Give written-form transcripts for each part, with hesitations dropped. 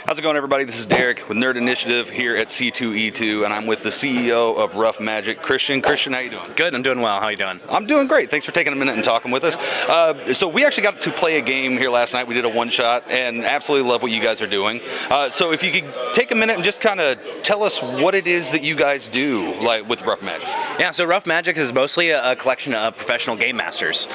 How's it going, everybody? This is Derek with Nerd Initiative here at C2E2, and I'm with the CEO of Rough Magic, Christian. Christian, how you doing? Good, I'm doing well. How are you doing? I'm doing great. Thanks for taking a minute and talking with us. So we actually got to play a game here last night. We did a one-shot, and absolutely love what you guys are doing. So if you could take a minute and just kind of tell us what it is that you guys do, like with Rough Magic. Yeah, so Rough Magic is mostly a collection of professional game masters.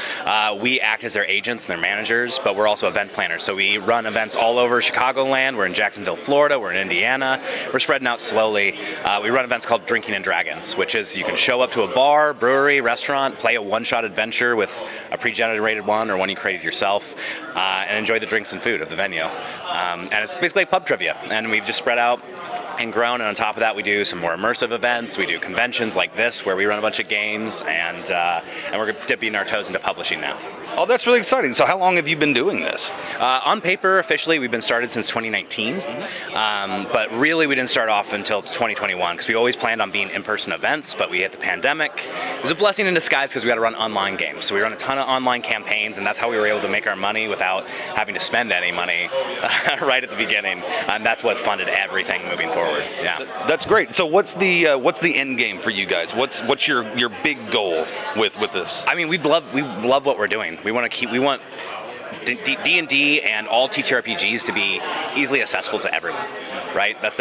We act as their agents and their managers, but we're also event planners. So we run events all over Chicagoland. We're in Jacksonville, Florida. We're in Indiana. We're spreading out slowly. We run events called Drinking and Dragons, which is you can show up to a bar, brewery, restaurant, play a one-shot adventure with a pre-generated one or one you created yourself, and enjoy the drinks and food of the venue. And it's basically pub trivia, and we've just spread out and grown, and on top of that we do some more immersive events. We do conventions like this where we run a bunch of games, and we're dipping our toes into publishing now. Oh, that's really exciting. So how long have you been doing this? On paper, officially, we've been started since 2019, but really we didn't start off until 2021 because we always planned on being in-person events, but we hit the pandemic. It was a blessing in disguise because we got to run online games. So we run a ton of online campaigns, and that's how we were able to make our money without having to spend any money right at the beginning, and that's what funded everything moving forward. Yeah, that's great. So what's the end game for you guys? What's your big goal with this? I mean, we love what we're doing. We want D&D and all TTRPGs to be easily accessible to everyone, right? That's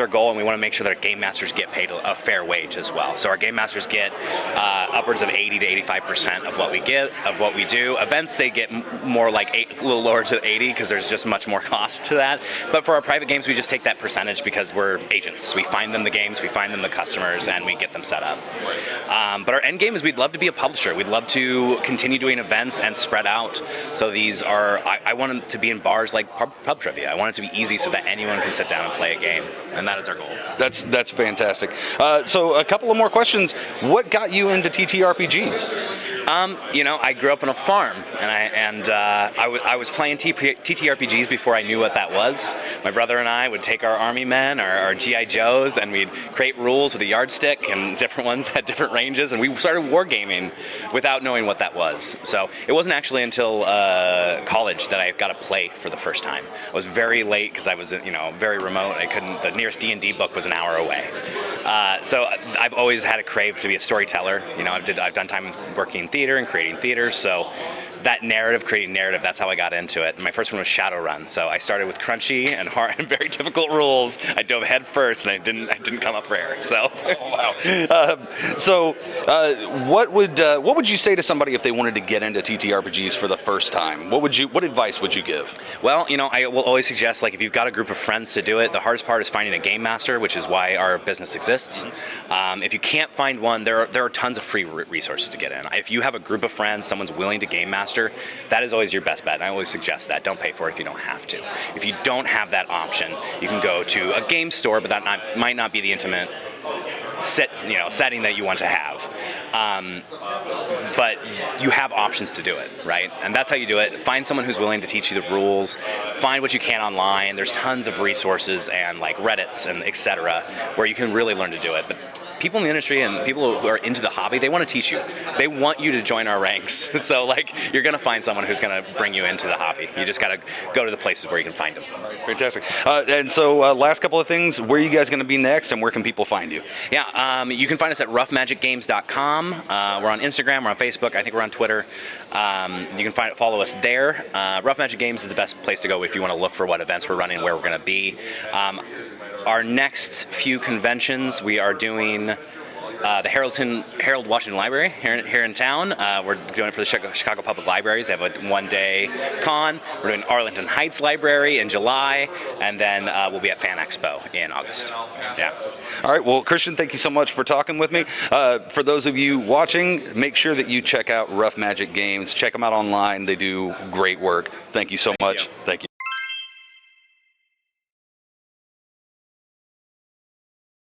our goal, and we want to make sure that our game masters get paid a fair wage as well. So our game masters get upwards of 80 to 85% of what we do. Events, they get more like a little lower to 80 because there's just much more cost to that. But for our private games, we just take that percentage because we're agents. We find them the games, we find them the customers, and we get them set up. But our end game is we'd love to be a publisher. We'd love to continue doing events and spread out. So these are, I want them to be in bars like pub trivia. I want it to be easy so that anyone can sit down and play a game, and that is our goal. That's fantastic. So a couple of more questions. What got you into TTRPGs? I grew up on a farm, and I was playing TTRPGs before I knew what that was. My brother and I would take our army men, our GI Joes, and we'd create rules with a yardstick, and different ones had different ranges, and we started wargaming without knowing what that was. So it wasn't actually until college that I got to play for the first time. I was very late because I was very remote. The nearest D&D book was an hour away. So I've always had a crave to be a storyteller. I've done time working in theater and creating theater, so that creating narrative, that's how I got into it. And my first one was Shadowrun, so I started with crunchy and hard and very difficult rules. I dove head first, and I didn't come up for air. So, oh, wow. What would you say to somebody if they wanted to get into TTRPGs for the first time? What advice would you give? Well, I will always suggest, if you've got a group of friends to do it, the hardest part is finding a game master, which is why our business exists. If you can't find one, there are tons of free resources to get in. If you have a group of friends, someone's willing to game master, that is always your best bet, and I always suggest that. Don't pay for it if you don't have to. If you don't have that option, you can go to a game store, but that might not be the intimate setting that you want to have. But you have options to do it, right? And that's how you do it. Find someone who's willing to teach you the rules. Find what you can online. There's tons of resources and Reddits and etc. where you can really learn to do it. But people in the industry and people who are into the hobby, they want to teach you. They want you to join our ranks. So you're going to find someone who's going to bring you into the hobby. You just got to go to the places where you can find them. Fantastic. And so last couple of things, where are you guys going to be next, and where can people find you? Yeah, you can find us at roughmagicgames.com. We're on Instagram, we're on Facebook, I think we're on Twitter. You can follow us there. Rough Magic Games is the best place to go if you want to look for what events we're running, where we're going to be. Our next few conventions, we are doing the Harold Washington Library here in town. We're doing it for the Chicago Public Libraries. They have a one-day con. We're doing Arlington Heights Library in July, and then we'll be at Fan Expo in August. Yeah. All right. Well, Christian, thank you so much for talking with me. For those of you watching, make sure that you check out Rough Magic Games. Check them out online. They do great work. Thank you so much. Thank you.